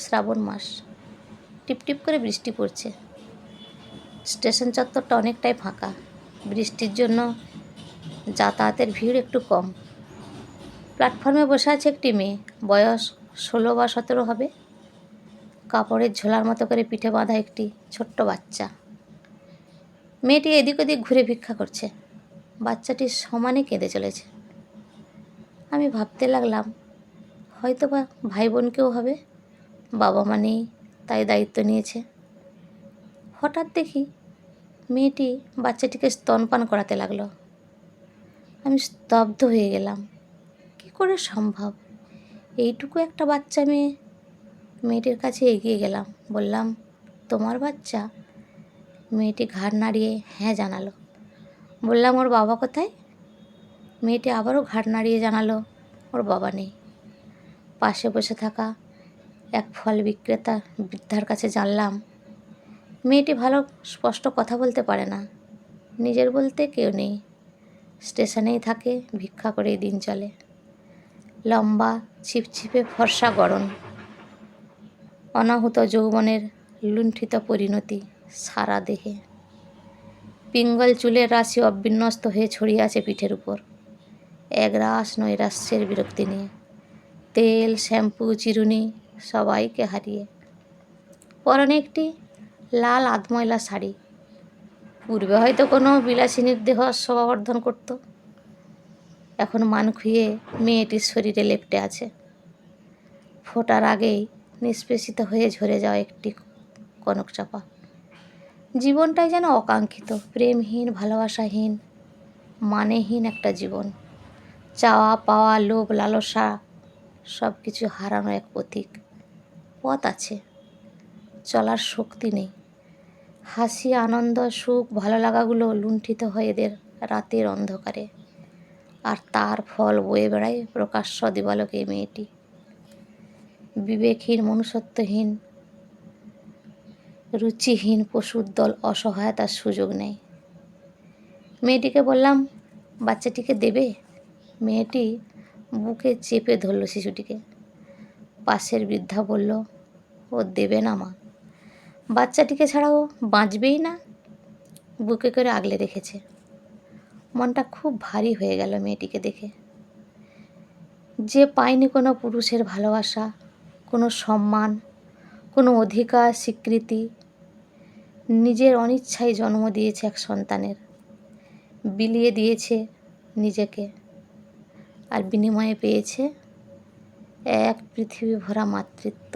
শ্রাবণ মাস, টিপটিপ করে বৃষ্টি পড়ছে। স্টেশন চত্বরটা অনেকটাই ফাঁকা। বৃষ্টির জন্য যাতায়াতের ভিড় একটু কম। প্ল্যাটফর্মে বসে আছে একটি মেয়ে, বয়স 16 বা 17 হবে। কাপড়ের ঝোলার মতো করে পিঠে বাঁধা একটি ছোট্ট বাচ্চা। মেয়েটি এদিক ওদিক ঘুরে ভিক্ষা করছে। বাচ্চাটি সমানে কেঁদে চলেছে। আমি ভাবতে লাগলাম, হয়তো বা ভাই বোনকেও হবে, বাবা মা নেই তাই দায়িত্ব নিয়েছে। হঠাৎ দেখি মেয়েটি বাচ্চাটিকে স্তনপান করাতে লাগলো। আমি স্তব্ধ হয়ে গেলাম। কি করে সম্ভব? এইটুকু একটা বাচ্চা মেয়ে। মেয়েটির কাছে এগিয়ে গেলাম, বললাম, তোমার বাচ্চা? মেয়েটি ঘাড় নাড়িয়ে হ্যাঁ জানালো। বললাম, ওর বাবা কোথায়? মেয়েটি আবারও ঘাড় নাড়িয়ে জানালো, ওর বাবা নেই। পাশে বসে থাকা এক ফল বিক্রেতা বৃদ্ধার কাছে জানলাম, মেয়েটি ভালো স্পষ্ট কথা বলতে পারে না, নিজের বলতে কেউ নেই, স্টেশনেই থাকে, ভিক্ষা করেই দিন চলে। লম্বা ছিপছিপে ফর্সা গড়ন, অনাহুত যৌবনের লুণ্ঠিত পরিণতি সারা দেহে। পিঙ্গল চুলের রাশি অবিন্যস্ত হয়ে ছড়িয়ে আছে পিঠের উপর, একরাশ নৈরাশ্যের বিরক্তি নিয়ে। তেল, শ্যাম্পু, চিরুনি সবাইকে হারিয়ে। পরনে একটি লাল আধময়লা শাড়ি। পূর্বে হয়তো কোনো বিলাসিনীর দেহ শোভাবর্ধন করত, এখন মান খুইয়ে মেয়েটির শরীরে লেপ্টে আছে। ফোটার আগেই নিষ্পেষিত হয়ে ঝরে যাওয়া একটি কনক চাপা। জীবনটাই যেন অকাঙ্ক্ষিত, প্রেমহীন, ভালোবাসাহীন, মানেহীন একটা জীবন। চাওয়া পাওয়া, লোভ লালসা সব কিছু হারানো এক প্রতীক। পথ আছে, চলার শক্তি নেই। হাসি, আনন্দ, সুখ, ভালো লাগাগুলো লুণ্ঠিত হয় এদের রাতের অন্ধকারে। আর তার ফল বয়ে বেড়ায় প্রকাশ্য দিবালোকে মেয়েটি। বিবেকহীন, মনুষ্যত্বহীন, রুচিহীন পশুর দল অসহায়তার সুযোগ নেয়। মেয়েটিকে বললাম, বাচ্চাটিকে দেবে? মেয়েটি বুকে চেপে ধরল শিশুটিকে। পাশের বৃদ্ধা বলল, ও দেবে না মা, বাচ্চাটিকে ছাড়া ও বাঁচবেই না। বুকে করে আগলে রেখেছে। মনটা খুব ভারী হয়ে গেল মেয়েটিকে দেখে। যে পায়নি কোনো পুরুষের ভালোবাসা, কোনো সম্মান, কোনো অধিকার, স্বীকৃতি, নিজের অনিচ্ছায় জন্ম দিয়েছে এক সন্তানের, বিলিয়ে দিয়েছে নিজেকে, আর বিনিময়ে পেয়েছে এক পৃথিবী ভরা মাতৃত্ব।